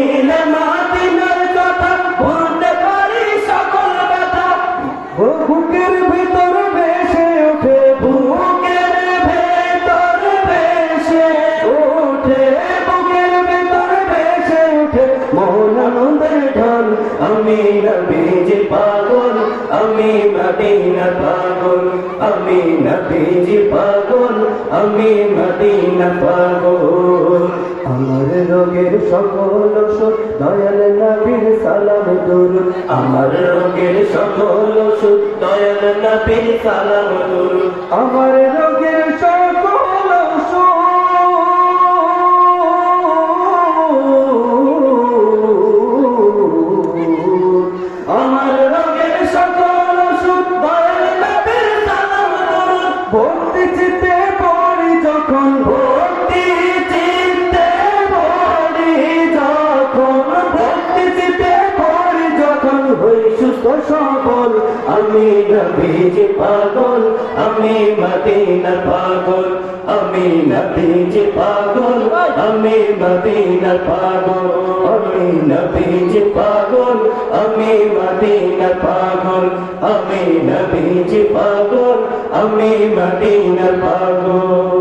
শুনিলে মদিনার কথা ভুলতে পারি সকল ব্যথা। বুকের ভিতর ভেসে ওঠে, বুকের ভেতর ভেসে ওঠে, বুকের ভিতর ভেসে ওঠে মন আনন্দের ঢল। আমি নবীজি পাগল, আমি মদিনা পাগল, আমি নবীজি পাগল, আমি মদিনা পাগল। আমার রোগের সকল ওষুধ দয়াল নবীর সালাম দরুদ, আমার রোগের সকল ওষুধ দয়াল নবীর সালাম দরুদ, আমার রোগের সকল ওষুধ আমার রোগের সকল ওষুধ দয়াল নবীর সালাম দরুদ। ভক্তি চিত্তে পড়ি যখন, ভক্তি চিত্তে পড়ি যখন, ভক্তি চিত্তে পড়ি যখন হই সুস্থ সবল। আমি নবীজি পাগল, আমি মদিনা পাগল, আমি নবীজি পাগল, আমি মদিনা পাগল, আমি নবীজি পাগল, আমি মদিনা পাগল, আমি নবীজি পাগল, আমি মদিনা পাগল।